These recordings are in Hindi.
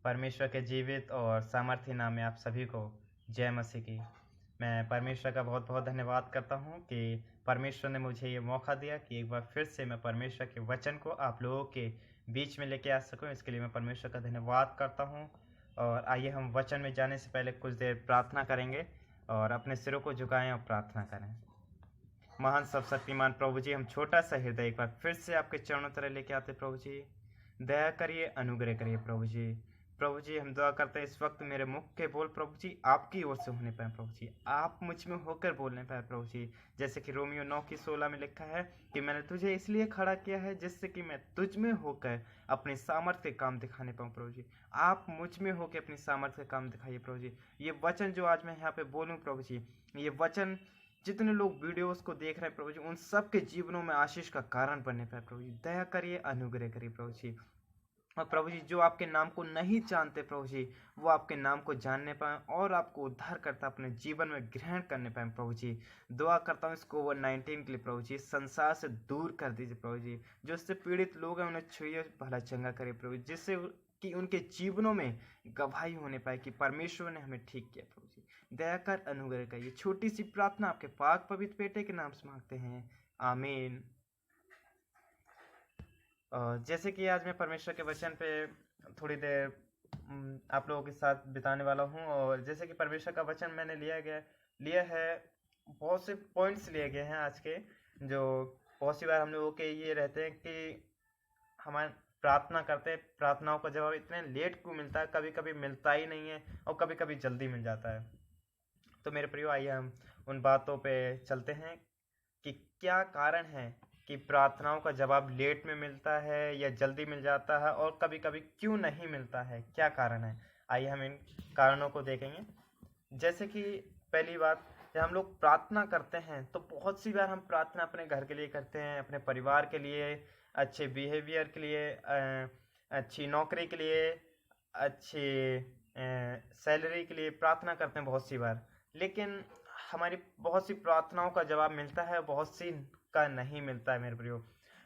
परमेश्वर के जीवित और सामर्थ्य नाम में आप सभी को जय मसीह की। मैं परमेश्वर का बहुत बहुत धन्यवाद करता हूँ कि परमेश्वर ने मुझे ये मौका दिया कि एक बार फिर से मैं परमेश्वर के वचन को आप लोगों के बीच में लेके आ सकूँ। इसके लिए मैं परमेश्वर का धन्यवाद करता हूँ। और आइए हम वचन में जाने से पहले कुछ देर प्रार्थना करेंगे और अपने सिरों को झुकाएं और प्रार्थना करें। महान सब शक्तिमान प्रभु जी, हम छोटा सा हृदय एक बार फिर से आपके चरणों तरह लेके आते प्रभु जी। दया करिए, अनुग्रह करिए प्रभु जी। प्रभु जी, हम दुआ करते हैं इस वक्त मेरे मुख के बोल प्रभु जी आपकी ओर से होने पाए प्रभु जी, आप मुझ में होकर बोलने पाए प्रभु जी। जैसे कि रोमियो 9:16 में लिखा है कि मैंने तुझे इसलिए खड़ा किया है जिससे कि मैं तुझ में होकर अपने सामर्थ्य के काम दिखाने पाऊँ प्रभु जी। आप मुझ में होकर अपनी सामर्थ्य के काम दिखाइए प्रभु जी। ये वचन जो आज मैं यहाँ पे बोलूँ प्रभु जी, ये वचन जितने लोग वीडियोस को देख रहे हैं प्रभु जी, उन सब के जीवनों में आशीष का कारण बनने पाए प्रभु जी। दया करिए, अनुग्रह करिए प्रभु जी। और प्रभु जी, जो आपके नाम को नहीं जानते प्रभु जी, वो आपके नाम को जानने पाए और आपको उद्धार करता अपने जीवन में ग्रहण करने पाए प्रभु जी। दुआ करता हूँ इस कोविड-19 के लिए प्रभु जी, संसार से दूर कर दीजिए प्रभु जी। जो इससे पीड़ित लोग हैं उन्हें छुइए, भला चंगा करिए प्रभु जी, जिससे कि उनके जीवनों में गवाही होने पाए कि परमेश्वर ने हमें ठीक किया प्रभु जी। दया कर, अनुग्रह करिए। छोटी सी प्रार्थना आपके पाक पवित्र बेटे के नाम से मांगते हैं, आमीन। जैसे कि आज मैं परमेश्वर के वचन पे थोड़ी देर आप लोगों के साथ बिताने वाला हूँ। और जैसे कि परमेश्वर का वचन मैंने लिया है, बहुत से पॉइंट्स लिए गए हैं आज के, जो बहुत सी बार हम लोगों के ये रहते हैं कि हमारे प्रार्थना करते हैं, प्रार्थनाओं का जवाब इतने लेट क्यों मिलता है, कभी कभी मिलता ही नहीं है और कभी कभी जल्दी मिल जाता है। तो मेरे प्रियो, आइए हम उन बातों पे चलते हैं कि क्या कारण है कि प्रार्थनाओं का जवाब लेट में मिलता है या जल्दी मिल जाता है, और कभी कभी क्यों नहीं मिलता है, क्या कारण है। आइए हम इन कारणों को देखेंगे। जैसे कि पहली बात, जब हम लोग प्रार्थना करते हैं तो बहुत सी बार हम प्रार्थना अपने घर के लिए करते हैं, अपने परिवार के लिए, अच्छे बिहेवियर के लिए, अच्छी नौकरी के लिए, अच्छी सैलरी के लिए प्रार्थना करते हैं बहुत सी बार। लेकिन हमारी बहुत सी प्रार्थनाओं का जवाब मिलता है, बहुत सी का नहीं मिलता है मेरे प्रियो।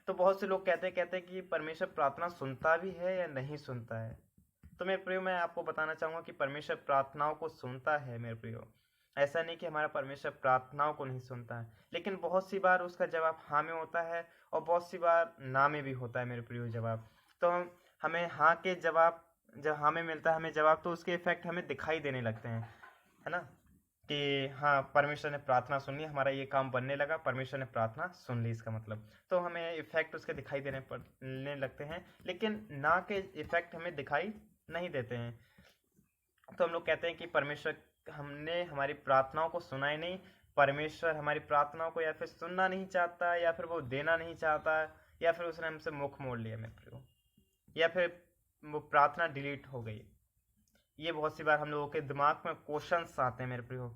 तो बहुत से लोग कहते हैं कि परमेश्वर प्रार्थना सुनता भी है या नहीं सुनता है। तो मेरे प्रियो, मैं आपको बताना चाहूँगा कि परमेश्वर प्रार्थनाओं को सुनता है मेरे प्रियो। ऐसा नहीं कि हमारा परमेश्वर प्रार्थनाओं को नहीं सुनता है, लेकिन बहुत सी बार उसका जवाब हाँ में होता है और बहुत सी बार ना में भी होता है मेरे प्रियो जवाब। तो हमें हाँ के जवाब, जब हाँ में मिलता है हमें जवाब, तो उसके इफेक्ट हमें दिखाई देने लगते हैं, है ना, कि हाँ परमेश्वर ने प्रार्थना सुन ली, हमारा ये काम बनने लगा, परमेश्वर ने प्रार्थना सुन ली, इसका मतलब। तो हमें इफेक्ट उसके दिखाई देने लगते हैं, लेकिन ना के इफेक्ट हमें दिखाई नहीं देते हैं। तो हम लोग कहते हैं कि परमेश्वर हमने हमारी प्रार्थनाओं को सुना ही नहीं, परमेश्वर हमारी प्रार्थनाओं को या फिर सुनना नहीं चाहता, या फिर वो देना नहीं चाहता, या फिर उसने हमसे मुख मोड़ लिया मेरे प्रियो, या फिर वो प्रार्थना डिलीट हो गई। ये बहुत सी बार हम लोगों के दिमाग में क्वेश्चंस आते हैं मेरे प्रियो।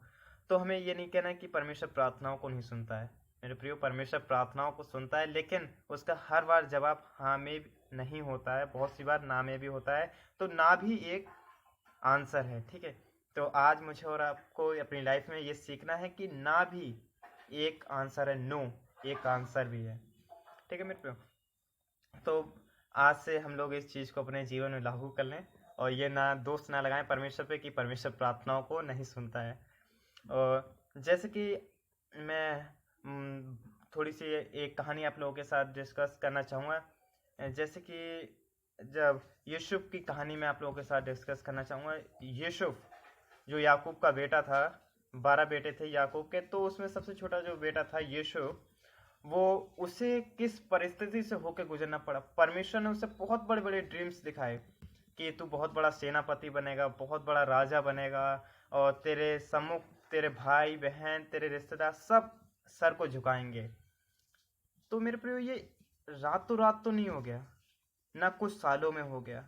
तो हमें ये नहीं कहना है कि परमेश्वर प्रार्थनाओं को नहीं सुनता है मेरे प्रियो। परमेश्वर प्रार्थनाओं को सुनता है, लेकिन उसका हर बार जवाब हाँ में नहीं होता है, बहुत सी बार ना में भी होता है। तो ना भी एक आंसर है, ठीक है। तो आज मुझे और आपको अपनी लाइफ में ये सीखना है कि ना भी एक आंसर है, नो एक आंसर भी है, ठीक है मेरे प्रियो। तो आज से हम लोग इस चीज़ को अपने जीवन में लागू कर लें और ये ना दोष ना लगाएं परमेश्वर पे कि परमेश्वर प्रार्थनाओं को नहीं सुनता है। और जैसे कि मैं थोड़ी सी एक कहानी आप लोगों के साथ डिस्कस करना चाहूँगा। जैसे कि जब यूसुफ की कहानी में आप लोगों के साथ डिस्कस करना चाहूँगा। यूसुफ जो याकूब का बेटा था, 12 बेटे थे याकूब के, तो उसमें सबसे छोटा जो बेटा था यूसुफ, वो उसे किस परिस्थिति से होकर गुजरना पड़ा। परमेश्वर ने उसे बहुत बड़े बड़े ड्रीम्स दिखाए कि तू बहुत बड़ा सेनापति बनेगा, बहुत बड़ा राजा बनेगा, और तेरे सम्मुख तेरे भाई बहन तेरे रिश्तेदार सब सर को झुकाएंगे। तो मेरे प्रियो, ये रातों रात तो नहीं हो गया, ना कुछ सालों में हो गया,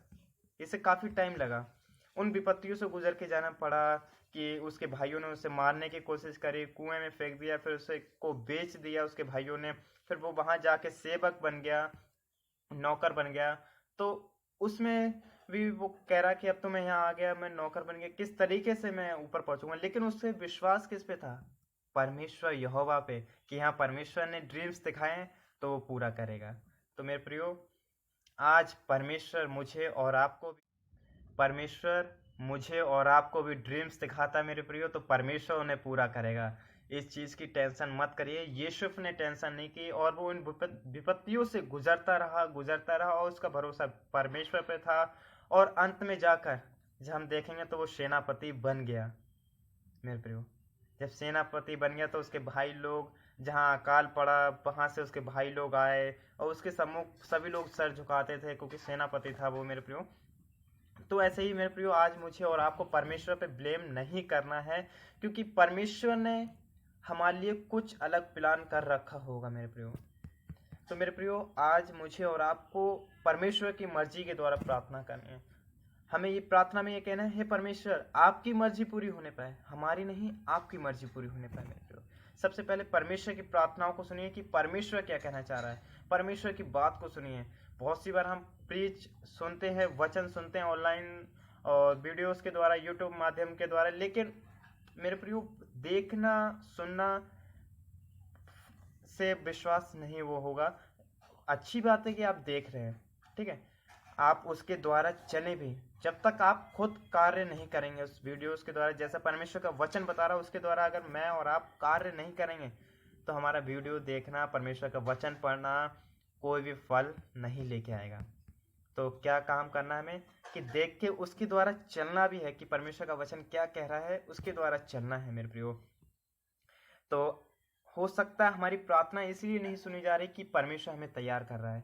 इसे काफ़ी टाइम लगा। उन विपत्तियों से गुजर के जाना पड़ा कि उसके भाइयों ने उसे मारने की कोशिश करी, कुएं में फेंक दिया, फिर उसे को बेच दिया उसके भाइयों ने, फिर वो वहां जाके सेवक बन गया, नौकर बन गया। तो उसमें भी वो कह रहा कि अब तो मैं यहाँ आ गया, मैं नौकर बन गया, किस तरीके से मैं ऊपर पहुंचूंगा। लेकिन उससे विश्वास किस पे था? परमेश्वर यहोवा पे, कि हाँ परमेश्वर ने ड्रीम्स दिखाए तो वो पूरा करेगा। तो मेरे प्रियो, आज परमेश्वर मुझे और आपको परमेश्वर मुझे और आपको भी ड्रीम्स दिखाता है मेरे प्रियो, तो परमेश्वर उन्हें पूरा करेगा। इस चीज़ की टेंशन मत करिए। यूसुफ ने टेंशन नहीं की और वो इन विपत्तियों से गुजरता रहा और उसका भरोसा परमेश्वर पे था। और अंत में जाकर जब हम देखेंगे तो वो सेनापति बन गया मेरे प्रियो। जब सेनापति बन गया तो उसके भाई लोग, जहाँ अकाल पड़ा वहां से उसके भाई लोग आए और उसके सम्मुख सभी लोग सर झुकाते थे क्योंकि सेनापति था वो मेरे प्रियो। तो ऐसे ही मेरे प्रियो आज मुझे और आपको परमेश्वर पे ब्लेम नहीं करना है, क्योंकि परमेश्वर ने हमारे लिए कुछ अलग प्लान कर रखा होगा मेरे प्रियो। तो मेरे प्रियो आज मुझे और आपको परमेश्वर की मर्जी के द्वारा प्रार्थना करनी है। हमें ये प्रार्थना में ये कहना है, हे परमेश्वर आपकी मर्जी पूरी होने पाए, हमारी नहीं, आपकी मर्जी पूरी होने पाए मेरे प्रियो। सबसे पहले परमेश्वर की प्रार्थनाओं को सुनिए कि परमेश्वर क्या कहना चाह रहा है। परमेश्वर की बात को सुनिए। बहुत सी बार हम प्रीच सुनते हैं, वचन सुनते हैं ऑनलाइन और वीडियोस के द्वारा, यूट्यूब माध्यम के द्वारा, लेकिन मेरे प्रियो देखना सुनना से विश्वास नहीं वो होगा। अच्छी बात है कि आप देख रहे हैं, ठीक है, आप उसके द्वारा चले भी। जब तक आप खुद कार्य नहीं करेंगे उस वीडियोस के द्वारा, जैसा परमेश्वर का वचन बता रहा है उसके द्वारा अगर मैं और आप कार्य नहीं करेंगे तो हमारा वीडियो देखना, परमेश्वर का वचन पढ़ना कोई भी फल नहीं लेके आएगा। तो क्या काम करना है हमें कि देख के उसके द्वारा चलना भी है कि परमेश्वर का वचन क्या कह रहा है, उसके द्वारा चलना है मेरे प्रियो। तो हो सकता है हमारी प्रार्थना इसलिए नहीं सुनी जा रही कि परमेश्वर हमें तैयार कर रहा है।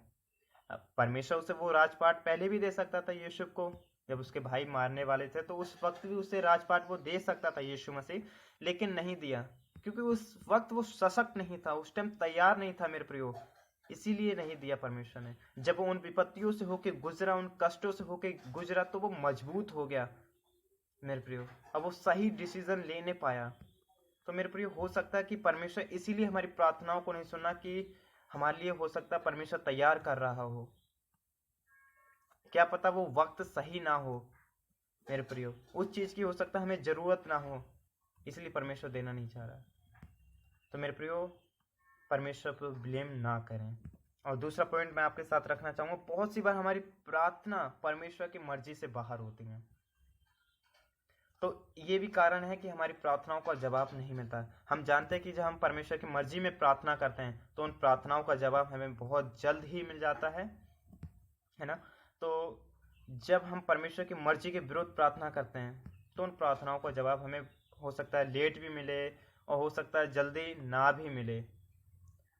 परमेश्वर उसे वो राजपाट पहले भी दे सकता था यूसुफ को, जब उसके भाई मारने वाले थे तो उस वक्त भी उसे राजपाट वो दे सकता था यीशु मसीह, लेकिन नहीं दिया क्योंकि उस वक्त वो सशक्त नहीं था, उस टाइम तैयार नहीं था मेरे प्रियो, इसीलिए नहीं दिया परमेश्वर ने। जब वो उन विपत्तियों से होके गुजरा, उन कष्टों से होके गुजरा, तो वो मजबूत हो गया मेरे प्रियो, अब वो सही डिसीजन लेने पाया। तो मेरे प्रियो हो सकता है कि परमेश्वर इसीलिए हमारी प्रार्थनाओं को नहीं सुना कि हमारे लिए हो सकता है परमेश्वर तैयार कर रहा हो, क्या पता वो वक्त सही ना हो मेरे प्रियो, उस चीज की हो सकता है हमें जरूरत ना हो, इसलिए परमेश्वर देना नहीं चाह रहा। तो मेरे प्रियो परमेश्वर पर ब्लेम ना करें। और दूसरा पॉइंट मैं आपके साथ रखना चाहूंगा, बहुत सी बार हमारी प्रार्थना परमेश्वर की मर्जी से बाहर होती है, तो ये भी कारण है कि हमारी प्रार्थनाओं का जवाब नहीं मिलता। हम जानते हैं कि जब हम परमेश्वर की मर्जी में प्रार्थना करते हैं तो उन प्रार्थनाओं का जवाब हमें बहुत जल्द ही मिल जाता है ना। तो जब हम परमेश्वर की मर्जी के विरुद्ध प्रार्थना करते हैं तो उन प्रार्थनाओं का जवाब हमें हो सकता है लेट भी मिले और हो सकता है जल्दी ना भी मिले,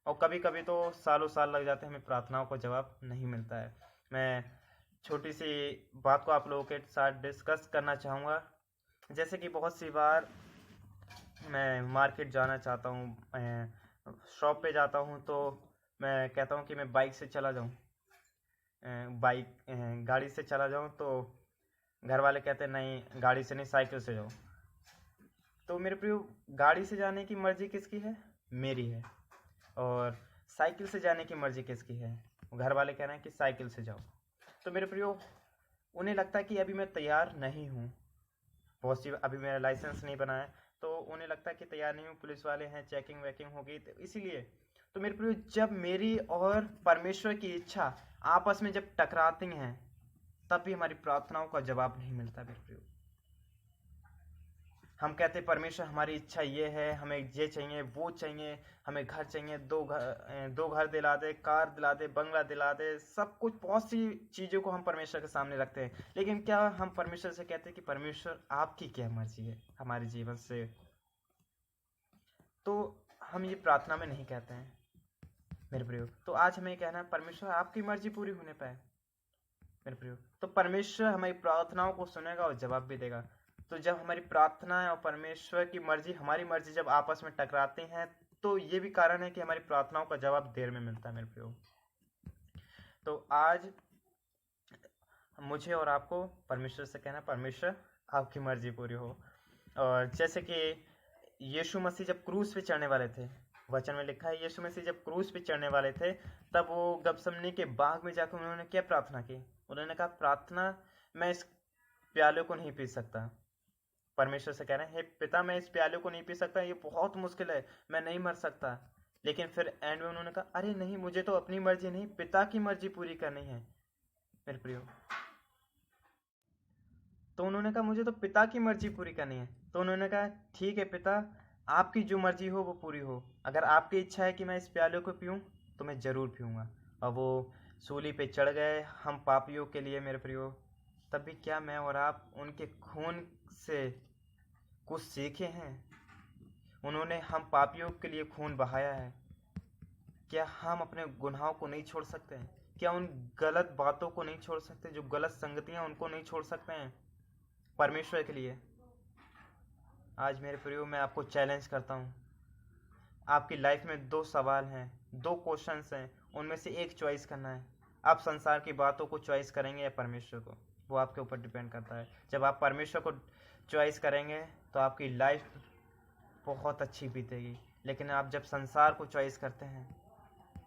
और कभी कभी तो सालों साल लग जाते हैं, हमें प्रार्थनाओं का जवाब नहीं मिलता है। मैं छोटी सी बात को आप लोगों के साथ डिस्कस करना चाहूँगा। जैसे कि बहुत सी बार मैं मार्केट जाना चाहता हूँ, शॉप पे जाता हूँ, तो मैं कहता हूँ कि मैं बाइक से चला जाऊँ, गाड़ी से चला जाऊँ, तो घर वाले कहते हैं नहीं गाड़ी से नहीं साइकिल से जाओ। तो मेरे प्रियो गाड़ी से जाने की मर्जी किसकी है? मेरी है। और साइकिल से जाने की मर्जी किसकी है? घर वाले कह रहे हैं कि साइकिल से जाओ। तो मेरे प्रियो उन्हें लगता है कि अभी मैं तैयार नहीं हूँ, बहुत सी अभी मेरा लाइसेंस नहीं बना है, तो उन्हें लगता है कि तैयार नहीं हूँ, पुलिस वाले हैं, चेकिंग वेकिंग होगी, तो इसीलिए। तो मेरे प्रियो जब मेरी और परमेश्वर की इच्छा आपस में जब टकराती हैं तब भी हमारी प्रार्थनाओं का जवाब नहीं मिलता मेरे प्रियो। हम कहते हैं परमेश्वर हमारी इच्छा ये है, हमें ये चाहिए वो चाहिए, हमें घर चाहिए, दो घर दिला दे, कार दिला दे, बंगला दिला दे, सब कुछ, बहुत सी चीज़ों को हम परमेश्वर के सामने रखते हैं। लेकिन क्या हम परमेश्वर से कहते हैं कि परमेश्वर आपकी क्या मर्जी है हमारे जीवन से? तो हम ये प्रार्थना में नहीं कहते हैं मेरे प्रियो। तो आज हमें कहना है परमेश्वर आपकी मर्जी पूरी होने पाए मेरे प्रियो। तो परमेश्वर हमारी प्रार्थनाओं को सुनेगा और जवाब भी देगा। तो जब हमारी प्रार्थनाएं और परमेश्वर की मर्जी, हमारी मर्जी जब आपस में टकराती हैं, तो ये भी कारण है कि हमारी प्रार्थनाओं का जवाब देर में मिलता है मेरे प्रियो। तो आज मुझे और आपको परमेश्वर से कहना, परमेश्वर आपकी मर्जी पूरी हो। और जैसे कि यीशु मसीह जब क्रूस पे चढ़ने वाले थे, वचन में लिखा है यीशु मसीह जब क्रूस पे चढ़ने वाले थे तब वो गतसमनी के बाग में जाकर उन्होंने क्या प्रार्थना की? उन्होंने कहा प्रार्थना, मैं इस प्याले को नहीं पी सकता। परमेश्वर से कह रहे हैं, हे पिता मैं इस प्याले को नहीं पी सकता, ये बहुत मुश्किल है, मैं नहीं मर सकता। लेकिन फिर एंड में उन्होंने कहा अरे नहीं, मुझे तो अपनी मर्जी नहीं, पिता की मर्जी पूरी करनी है मेरे प्रियो। उन्होंने कहा मुझे तो पिता की मर्जी पूरी करनी है। तो उन्होंने कहा ठीक है पिता, आपकी जो मर्जी हो वो पूरी हो। अगर आपकी इच्छा है कि मैं इस प्याले को पीऊँ तो मैं ज़रूर पीऊँगा। और वो सूली पे चढ़ गए हम पापियों के लिए मेरे प्रियो। तब भी क्या मैं और आप उनके खून से कुछ सीखे हैं? उन्होंने हम पापियों के लिए खून बहाया है। क्या हम अपने गुनाहों को नहीं छोड़ सकते हैं? क्या उन गलत बातों को नहीं छोड़ सकते? जो गलत संगतियां उनको नहीं छोड़ सकते हैं परमेश्वर के लिए? आज मेरे प्रियो मैं आपको चैलेंज करता हूँ। आपकी लाइफ में 2 सवाल हैं, 2 क्वेश्चंस हैं, उनमें से एक चॉइस करना है। आप संसार की बातों को चॉइस करेंगे या परमेश्वर को? वो आपके ऊपर डिपेंड करता है। जब आप परमेश्वर को चॉइस करेंगे तो आपकी लाइफ बहुत अच्छी बीतेगी। लेकिन आप जब संसार को चॉइस करते हैं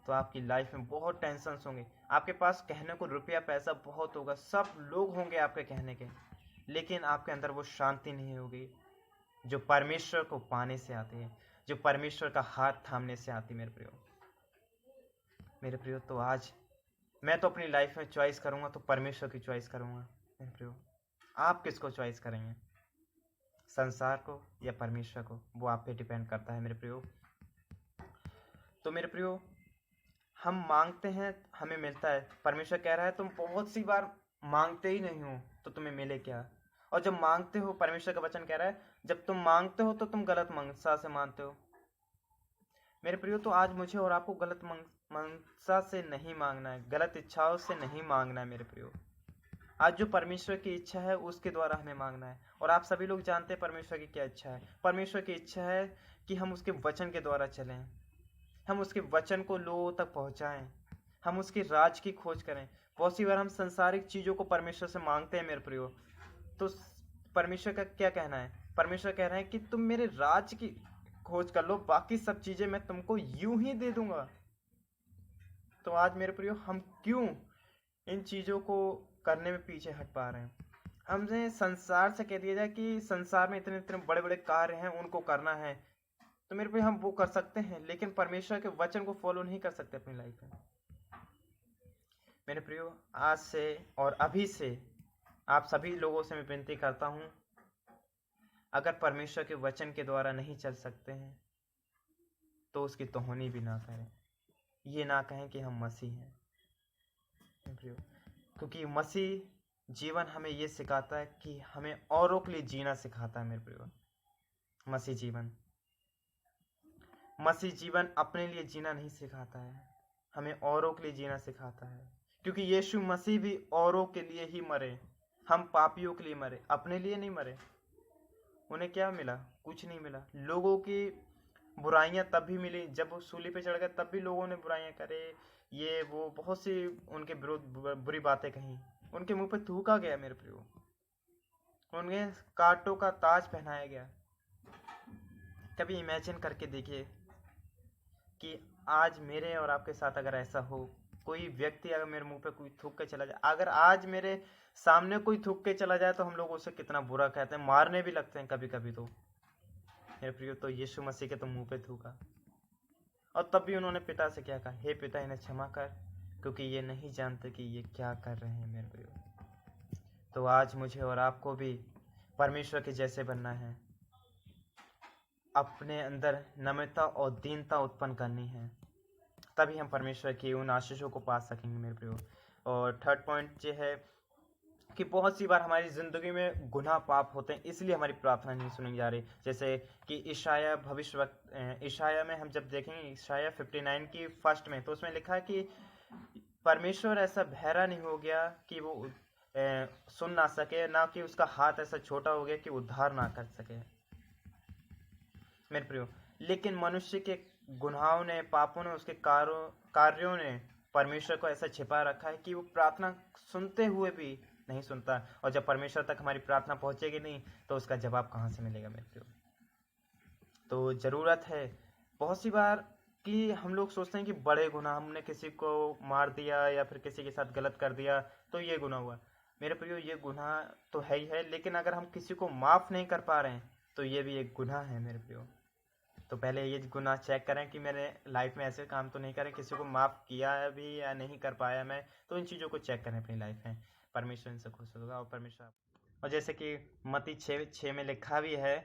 तो आपकी लाइफ में बहुत टेंशन होंगे। आपके पास कहने को रुपया पैसा बहुत होगा, सब लोग होंगे आपके कहने के, लेकिन आपके अंदर वो शांति नहीं होगी जो परमेश्वर को पाने से आती है, जो परमेश्वर का हाथ थामने से आती। मेरे प्रियो तो आज मैं तो अपनी लाइफ में चॉइस करूंगा तो परमेश्वर की चॉइस करूंगा। मेरे प्रियो आप किसको चॉइस करेंगे, संसार को या परमेश्वर को? वो आप पे डिपेंड करता है मेरे प्रियो। तो मेरे प्रियो हम मांगते हैं हमें मिलता है। परमेश्वर कह रहा है तुम बहुत सी बार मांगते ही नहीं हो तो तुम्हें मिले क्या? और जब मांगते हो, परमेश्वर का वचन कह रहा है जब तुम मांगते हो तो तुम गलत मंशा से मांगते हो। मेरे प्रियो तो आज मुझे और आपको गलत मंशा से नहीं मांगना है, गलत इच्छाओं से नहीं मांगना है मेरे प्रियो। आज जो परमेश्वर की इच्छा है उसके द्वारा हमें मांगना है। और आप सभी लोग जानते हैं परमेश्वर की क्या इच्छा है। परमेश्वर की इच्छा है कि हम उसके वचन के द्वारा चलें, हम उसके वचन को लोगों तक पहुंचाएं, हम उसके राज की खोज करें। बहुत सी बार हम संसारिक चीजों को परमेश्वर से मांगते हैं मेरे प्रियो। तो परमेश्वर का क्या कहना है? परमेश्वर कह रहे हैं कि तुम मेरे राज की खोज कर लो, बाकी सब चीजें मैं तुमको यूं ही दे दूंगा। तो आज मेरे प्रियो हम क्यों इन चीजों को करने में पीछे हट पा रहे हैं? हमने संसार से कह दिया जाए कि संसार में इतने इतने बड़े बड़े कार्य हैं उनको करना है, तो मेरे पे हम वो कर सकते हैं, लेकिन परमेश्वर के वचन को फॉलो नहीं कर सकते अपनी लाइफ में। मेरे प्रियो आज से और अभी से आप सभी लोगों से मैं विनती करता हूं, अगर परमेश्वर के वचन के द्वारा नहीं चल सकते हैं तो उसकी तोहनी भी ना करें। ये ना कहें कि हम मसीह हैं मेरे प्रियो, क्योंकि मसीह जीवन हमें ये सिखाता है कि हमें औरों के लिए जीना सिखाता है मेरे प्रियो। मसीह जीवन अपने लिए जीना नहीं सिखाता है, हमें औरों के लिए जीना सिखाता है। क्योंकि यीशु मसीह भी औरों के लिए ही मरे, हम पापियों के लिए मरे, अपने लिए नहीं मरे। उन्हें क्या मिला? कुछ नहीं मिला। लोगों की बुराइयां तब भी मिली जब वो सूली पे चढ़ गए, तब भी लोगों ने बुराइयां करे, ये वो बहुत सी उनके विरुद्ध बुरी बातें कही, उनके मुंह पे थूका गया मेरे प्रियो, उन्हें कांटों का ताज पहनाया गया। कभी इमेजिन करके देखिए कि आज मेरे और आपके साथ अगर ऐसा हो, कोई व्यक्ति अगर मेरे मुंह पे कोई थूक के चला जाए, अगर आज मेरे सामने कोई थूक के चला जाए तो हम लोग उसे कितना बुरा कहते हैं, मारने भी लगते हैं कभी कभी। तो मेरे प्रियो तो यीशु मसीह के तो मुंह पे थूका, और तब भी उन्होंने पिता से क्या कहा? हे पिता इन्हें क्षमा कर, क्योंकि ये नहीं जानते कि ये क्या कर रहे हैं मेरे प्रियो। तो आज मुझे और आपको भी परमेश्वर के जैसे बनना है, अपने अंदर नम्रता और दीनता उत्पन्न करनी है, तभी हम परमेश्वर की उन आशीषों को पा सकेंगे मेरे प्रियो। और थर्ड पॉइंट ये है कि बहुत सी बार हमारी ज़िंदगी में गुनाह पाप होते हैं, इसलिए हमारी प्रार्थना नहीं सुनी जा रही। जैसे कि ईशाया में हम जब देखेंगे, ईशाया 59 की फर्स्ट में, तो उसमें लिखा है कि परमेश्वर ऐसा बहरा नहीं हो गया कि वो सुन ना सके, ना कि उसका हाथ ऐसा छोटा हो गया कि उद्धार ना कर सके मेरे प्रियो। लेकिन मनुष्य के गुनाहों ने, पापों ने, उसके कार्यों ने परमेश्वर को ऐसा छिपा रखा है कि वो प्रार्थना सुनते हुए भी नहीं सुनता। और जब परमेश्वर तक हमारी प्रार्थना पहुंचेगी नहीं तो उसका जवाब कहाँ से मिलेगा मेरे प्रियो? तो ज़रूरत है बहुत सी बार कि हम लोग सोचते हैं कि बड़े गुनाह, हमने किसी को मार दिया या फिर किसी के साथ गलत कर दिया तो ये गुनाह हुआ। मेरे प्रियो ये गुनाह तो है ही है, लेकिन अगर हम किसी को माफ़ नहीं कर पा रहे हैं तो ये भी एक गुनाह है मेरे प्रियो। तो पहले ये गुनाह चेक करें कि मैंने लाइफ में ऐसे काम तो नहीं करे, किसी को माफ़ किया है भी या नहीं कर पाया मैं, तो इन चीज़ों को चेक करें अपनी लाइफ में। परमेश्वर इनसे खुश होगा और परमेश्वर और जैसे कि मत्ती 6:6 में लिखा भी है,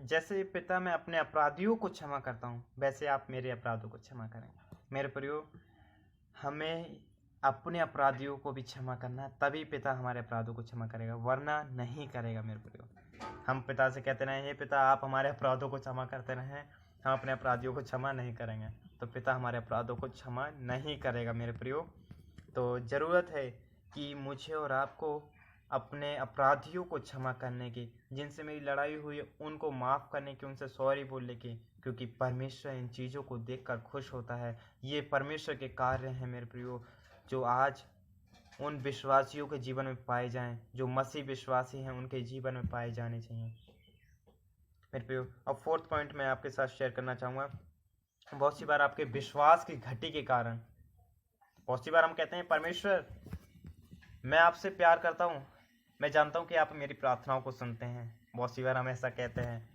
जैसे पिता मैं अपने अपराधियों को क्षमा करता हूँ, वैसे आप मेरे अपराधों को क्षमा करें। मेरे प्रियो, हमें अपने अपराधियों को भी क्षमा करना है, तभी पिता हमारे अपराधों को क्षमा करेगा, वरना नहीं करेगा। मेरे प्रियो, हम पिता से कहते रहे, हे पिता आप हमारे अपराधों को क्षमा करते रहें, हम अपने अपराधियों को क्षमा नहीं करेंगे, तो पिता हमारे अपराधों को क्षमा नहीं करेगा। मेरे प्रियो, तो ज़रूरत है कि मुझे और आपको अपने अपराधियों को क्षमा करने की, जिनसे मेरी लड़ाई हुई है उनको माफ़ करने की, उनसे सॉरी बोलने की, क्योंकि परमेश्वर इन चीज़ों को देखकर खुश होता है। ये परमेश्वर के कार्य हैं मेरे प्रियो, जो आज उन विश्वासियों के जीवन में पाए जाएं, जो मसीह विश्वासी हैं उनके जीवन में पाए जाने चाहिए मेरे प्रियो। अब 4th पॉइंट मैं आपके साथ शेयर करना चाहूँगा। बहुत सी बार आपके विश्वास की घटी के कारण, बहुत सी बार हम कहते हैं परमेश्वर मैं आपसे प्यार करता हूँ, मैं जानता हूँ कि आप मेरी प्रार्थनाओं को सुनते हैं। बहुत सी बार हम ऐसा कहते हैं,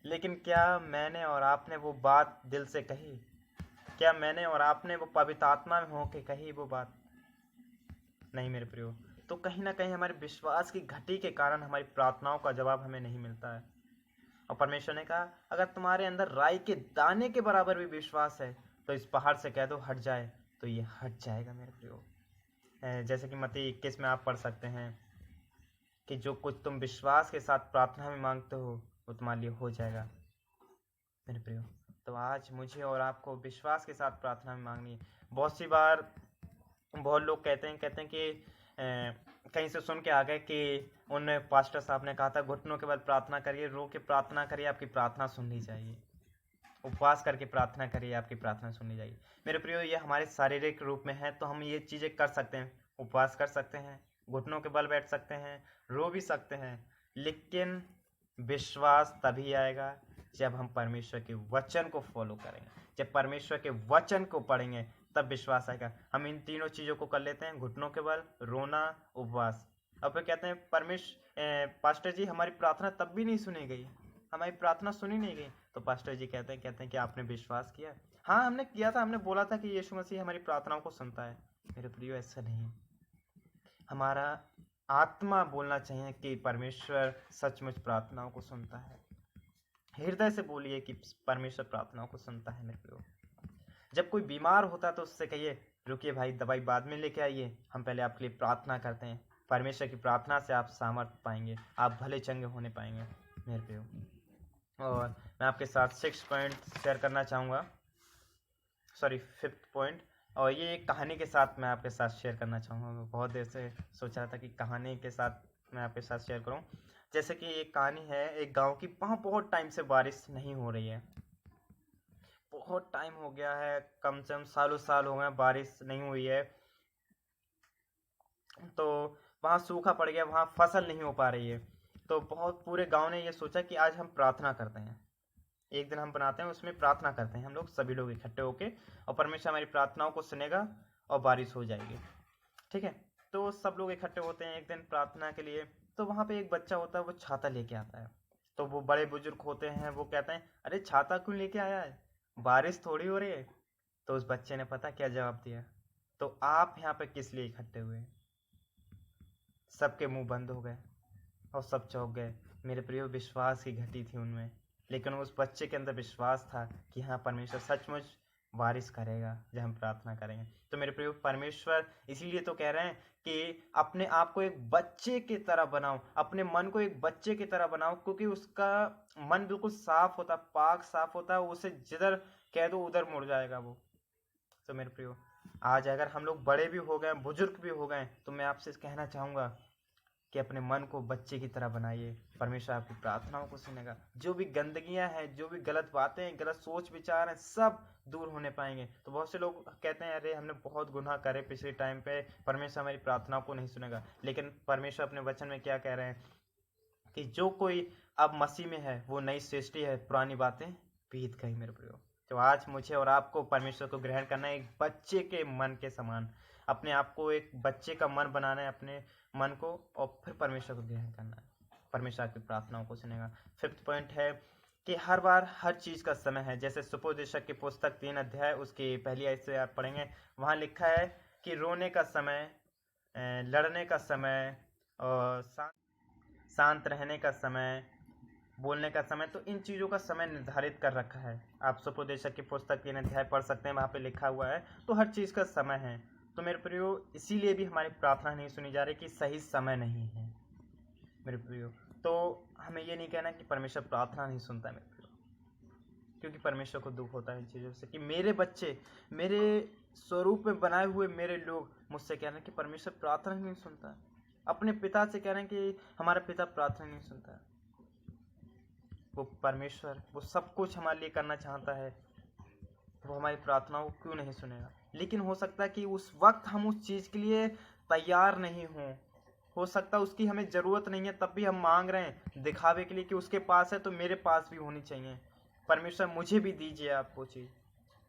लेकिन क्या मैंने और आपने वो बात दिल से कही? क्या मैंने और आपने वो पवित्र आत्मा में होके कही वो बात? नहीं मेरे प्रियो। तो कहीं ना कहीं हमारे विश्वास की घटी के कारण हमारी प्रार्थनाओं का जवाब हमें नहीं मिलता है। और परमेश्वर ने कहा, अगर तुम्हारे अंदर राई के दाने के बराबर भी विश्वास है तो इस पहाड़ से कह दो हट जाए, तो ये हट जाएगा मेरे प्रियो। जैसे कि मत्ती 21 में आप पढ़ सकते हैं कि जो कुछ तुम विश्वास के साथ प्रार्थना में मांगते हो वो तुम्हारे लिए हो जाएगा मेरे प्रियो। तो आज मुझे और आपको विश्वास के साथ प्रार्थना में मांगनी है। बहुत सी बार बहुत लोग कहते हैं कि कहीं से सुन के आ गए कि उन पास्टर साहब ने कहा था घुटनों के बल प्रार्थना करिए, रो के प्रार्थना करिए, आपकी प्रार्थना सुन ली जाएगी, उपवास करके प्रार्थना करिए, आपकी प्रार्थना सुन ली जाएगी। मेरे प्रियो, ये हमारे शारीरिक रूप में है तो हम ये चीज़ें कर सकते हैं, उपवास कर सकते हैं, घुटनों के बल बैठ सकते हैं, रो भी सकते हैं, लेकिन विश्वास तभी आएगा जब हम परमेश्वर के वचन को फॉलो करेंगे, जब परमेश्वर के वचन को पढ़ेंगे, तब विश्वास आएगा। हम इन तीनों चीज़ों को कर लेते हैं, घुटनों के बल, रोना, उपवास, और फिर कहते हैं पास्टर जी हमारी प्रार्थना तब भी नहीं सुनी गई, हमारी प्रार्थना सुनी नहीं गई। तो पास्टर जी कहते हैं कि आपने विश्वास किया? हाँ हमने किया था, हमने बोला था कि यीशु मसीह हमारी प्रार्थनाओं को सुनता है। मेरे प्रियो, ऐसा नहीं है। हमारा आत्मा बोलना चाहिए कि परमेश्वर सचमुच प्रार्थनाओं को सुनता है। हृदय से बोलिए कि परमेश्वर प्रार्थनाओं को सुनता है। मेरे प्रियो, जब कोई बीमार होता है तो उससे कहिए रुकिए भाई, दवाई बाद में लेके आइए, हम पहले आपके लिए प्रार्थना करते हैं। परमेश्वर की प्रार्थना से आप सामर्थ्य पाएंगे, आप भले चंगे होने पाएंगे मेरे प्रियो। और मैं आपके साथ 6th पॉइंट शेयर करना चाहूँगा, 5th पॉइंट, और ये एक कहानी के साथ मैं आपके साथ शेयर करना चाहूँगा। मैं बहुत देर से सोच रहा था कि कहानी के साथ मैं आपके साथ शेयर करूँ। जैसे कि एक कहानी है एक गांव की, वहाँ बहुत टाइम से बारिश नहीं हो रही है, बहुत टाइम हो गया है, कम से कम सालों साल हो गए बारिश नहीं हुई है। तो वहाँ सूखा पड़ गया, वहाँ फसल नहीं हो पा रही है। तो बहुत पूरे गांव ने ये सोचा कि आज हम प्रार्थना करते हैं, एक दिन हम बनाते हैं, उसमें प्रार्थना करते हैं हम लोग, सभी लोग इकट्ठे होके, और परमेश्वर हमारी प्रार्थनाओं को सुनेगा और बारिश हो जाएगी। ठीक है, तो सब लोग इकट्ठे होते हैं एक दिन प्रार्थना के लिए। तो वहाँ पे एक बच्चा होता है, वो छाता लेके आता है। तो वो बड़े बुजुर्ग होते हैं, वो कहते हैं अरे छाता क्यों लेके आया है, बारिश थोड़ी हो रही है। तो उस बच्चे ने पता क्या जवाब दिया, तो आप यहाँ पे किस लिए इकट्ठे हुए? सबके मुंह बंद हो गए और सब चौंक गए। मेरे प्रियो, विश्वास की घटी थी उनमें, लेकिन उस बच्चे के अंदर विश्वास था कि हाँ परमेश्वर सचमुच बारिश करेगा जब हम प्रार्थना करेंगे। तो मेरे प्रियो, परमेश्वर इसीलिए तो कह रहे हैं कि अपने आप को एक बच्चे की तरह बनाओ, अपने मन को एक बच्चे की तरह बनाओ, क्योंकि उसका मन बिल्कुल साफ होता, पाक साफ होता है, उसे जिधर कह दो उधर मुड़ जाएगा वो। तो मेरे प्रियो, आज अगर हम लोग बड़े भी हो गए, बुजुर्ग भी हो गए, तो मैं आपसे कहना चाहूँगा कि अपने मन को बच्चे की तरह बनाइए, परमेश्वर आपकी प्रार्थनाओं को सुनेगा। जो भी गंदगियां हैं, जो भी गलत बातें हैं, गलत सोच विचार हैं, सब दूर होने पाएंगे। तो बहुत से लोग कहते हैं अरे हमने बहुत गुनाह करे पिछले टाइम पे, परमेश्वर हमारी प्रार्थनाओं को नहीं सुनेगा। लेकिन परमेश्वर अपने वचन में क्या कह रहे हैं कि जो कोई अब मसीह में है वो नई सृष्टि है, पुरानी बातें बीत गई। मेरे प्रियो, तो आज मुझे और आपको परमेश्वर को ग्रहण करना है, एक बच्चे के मन के समान अपने आप को एक बच्चे का मन बनाना है, अपने मन को, और फिर परमेश्वर को ग्रहण करना है। परमेश्वर की प्रार्थनाओं को सुनेगा। 5th पॉइंट है कि हर बार हर चीज का समय है। जैसे सुपोदेशक की पुस्तक 3 अध्याय उसकी पहली आयत से आप पढ़ेंगे, वहां लिखा है कि रोने का समय, लड़ने का समय और शांत रहने का समय, बोलने का समय, तो इन चीज़ों का समय निर्धारित कर रखा है। आप सुपोदेशक की पुस्तक 3 अध्याय पढ़ सकते हैं, वहाँ पे लिखा हुआ है। तो हर चीज़ का समय है। तो मेरे प्रियो, इसीलिए भी हमारी प्रार्थना नहीं सुनी जा रही कि सही समय नहीं है मेरे प्रियो। तो हमें ये नहीं कहना कि परमेश्वर प्रार्थना नहीं सुनता है मेरे प्रियो, क्योंकि परमेश्वर को दुख होता है इन चीज़ों से कि मेरे बच्चे, मेरे स्वरूप में बनाए हुए मेरे लोग मुझसे कह रहे हैं कि परमेश्वर प्रार्थना नहीं सुनता। अपने पिता से कह रहे हैं कि हमारा पिता प्रार्थना नहीं सुनता है। वो परमेश्वर, वो सब कुछ हमारे लिए करना चाहता है, वो हमारी प्रार्थनाओं को क्यों नहीं सुनेगा? लेकिन हो सकता है कि उस वक्त हम उस चीज़ के लिए तैयार नहीं हों। हो सकता है उसकी हमें ज़रूरत नहीं है, तब भी हम मांग रहे हैं दिखावे के लिए कि उसके पास है तो मेरे पास भी होनी चाहिए। परमेश्वर मुझे भी दीजिए आप वो चीज़।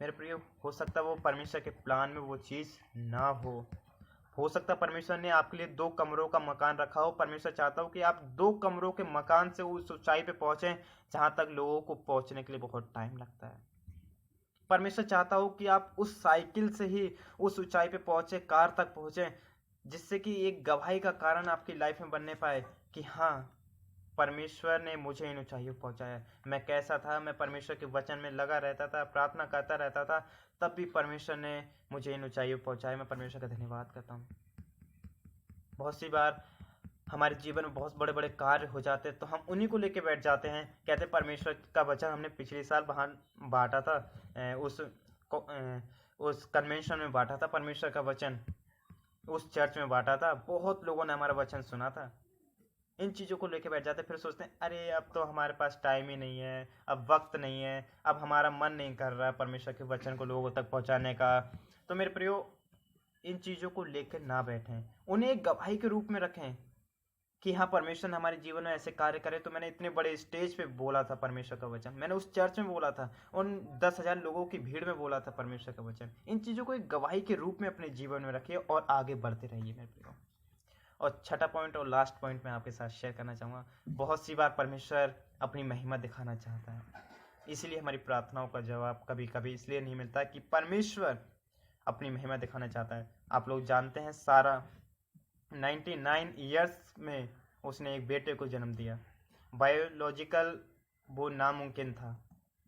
मेरे प्रिय, हो सकता है वो परमेश्वर के प्लान में वो चीज़ ना हो सकता है परमेश्वर ने आपके लिए 2 कमरों का मकान रखा हो। परमेश्वर चाहता हो कि आप 2 कमरों के मकान से उस ऊंचाई पे पहुंचे जहां तक लोगों को पहुंचने के लिए बहुत टाइम लगता है। परमेश्वर चाहता हो कि आप उस साइकिल से ही उस ऊंचाई पे पहुंचे, कार तक पहुंचे, जिससे कि एक गवाही का कारण आपकी लाइफ में बनने पाए कि हाँ, परमेश्वर ने मुझे इन ऊंचाइयों पर पहुंचाया। मैं कैसा था, मैं परमेश्वर के वचन में लगा रहता था, प्रार्थना करता रहता था, तब भी परमेश्वर ने मुझे इन ऊंचाइयों पर पहुंचाया। मैं परमेश्वर का धन्यवाद करता हूँ। बहुत सी बार हमारे जीवन में बहुत बड़े बड़े कार्य हो जाते हैं तो हम उन्हीं को लेके बैठ जाते हैं। कहते परमेश्वर का वचन हमने पिछले साल बांटा था, उस कन्वेंशन में बांटा था, परमेश्वर का वचन उस चर्च में बांटा था, बहुत लोगों ने हमारा वचन सुना था। इन चीज़ों को लेके बैठ जाते हैं, फिर सोचते हैं अरे अब तो हमारे पास टाइम ही नहीं है, अब वक्त नहीं है, अब हमारा मन नहीं कर रहा परमेश्वर के वचन को लोगों तक पहुंचाने का। तो मेरे प्रियो, इन चीज़ों को लेकर ना बैठें, उन्हें एक गवाही के रूप में रखें कि हाँ, परमेश्वर ने हमारे जीवन में ऐसे कार्य करे। तो मैंने इतने बड़े स्टेज पे बोला था परमेश्वर का वचन, मैंने उस चर्च में बोला था, उन 10,000 लोगों की भीड़ में बोला था परमेश्वर का वचन। इन चीज़ों को एक गवाही के रूप में अपने जीवन में रखिए और आगे बढ़ते रहिए मेरे प्रियो। और छठा पॉइंट और लास्ट पॉइंट मैं आपके साथ शेयर करना चाहूँगा। बहुत सी बार परमेश्वर अपनी महिमा दिखाना चाहता है, इसलिए हमारी प्रार्थनाओं का जवाब कभी कभी इसलिए नहीं मिलता कि परमेश्वर अपनी महिमा दिखाना चाहता है। आप लोग जानते हैं, सारा 99 ईयर्स में उसने एक बेटे को जन्म दिया। बायोलॉजिकल वो नामुमकिन था,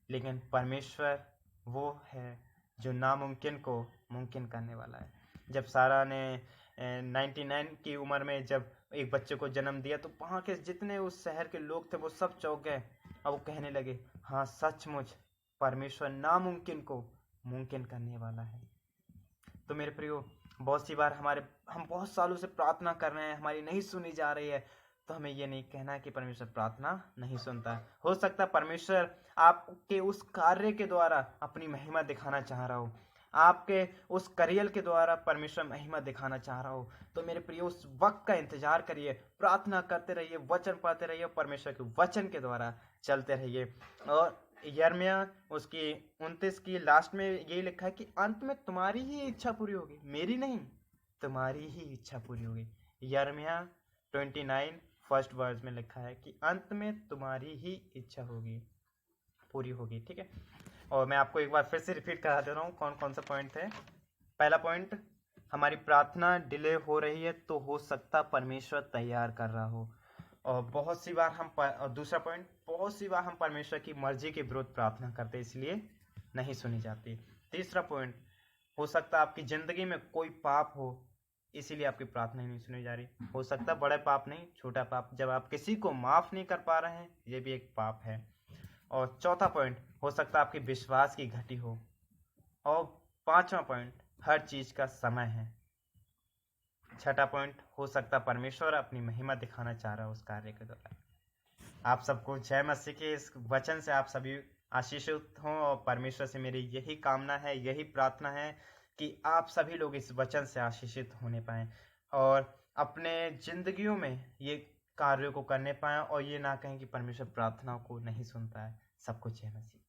लेकिन परमेश्वर वो है जो नामुमकिन को मुमकिन करने वाला है। जब सारा ने 99 की उम्र में जब एक बच्चे को जन्म दिया तो वहाँ के जितने उस शहर के लोग थे वो सब चौंक गए और वो कहने लगे, हाँ सचमुच परमेश्वर नामुमकिन को मुमकिन करने वाला है। तो मेरे प्रियो, बहुत सी बार हम बहुत सालों से प्रार्थना कर रहे हैं, हमारी नहीं सुनी जा रही है, तो हमें ये नहीं कहना कि परमेश्वर प्रार्थना नहीं सुनता। हो सकता है परमेश्वर आपके उस कार्य के द्वारा अपनी महिमा दिखाना चाह रहा हो, आपके उस करियर के द्वारा परमेश्वर महिमा दिखाना चाह रहा हो। तो मेरे प्रियो, उस वक्त का इंतजार करिए, प्रार्थना करते रहिए, वचन पढ़ते रहिए, परमेश्वर के वचन के द्वारा चलते रहिए। और यिर्मयाह उसकी 29 की लास्ट में यही लिखा है कि अंत में तुम्हारी ही इच्छा पूरी होगी, मेरी नहीं, तुम्हारी ही इच्छा पूरी होगी। यिर्मयाह 29 फर्स्ट वर्स में लिखा है कि अंत में तुम्हारी ही इच्छा होगी, पूरी होगी। ठीक है, और मैं आपको एक बार फिर से रिपीट करा दे रहा हूँ कौन कौन सा पॉइंट थे। पहला पॉइंट, हमारी प्रार्थना डिले हो रही है तो हो सकता परमेश्वर तैयार कर रहा हो। और बहुत सी बार और दूसरा पॉइंट, बहुत सी बार हम परमेश्वर की मर्जी के विरुद्ध प्रार्थना करते इसलिए नहीं सुनी जाती। तीसरा पॉइंट, हो सकता आपकी जिंदगी में कोई पाप हो इसीलिए आपकी प्रार्थना नहीं सुनी जा रही। हो सकता बड़े पाप नहीं, छोटा पाप, जब आप किसी को माफ नहीं कर पा रहे हैं, ये भी एक पाप है। और चौथा पॉइंट, हो सकता आपके विश्वास की घटी हो। और पांचवा पॉइंट, हर चीज का समय है। छठा पॉइंट, हो सकता परमेश्वर अपनी महिमा दिखाना चाह रहा है उस कार्य के द्वारा। आप सबको जय मसीह के इस वचन से आप सभी आशीषित हों, और परमेश्वर से मेरी यही कामना है, यही प्रार्थना है कि आप सभी लोग इस वचन से आशीषित होने पाएं और अपने जिंदगियों में ये कार्यों को करने पाएं, और ये ना कहें कि परमेश्वर प्रार्थनाओं को नहीं सुनता है। सबको जय मसीह।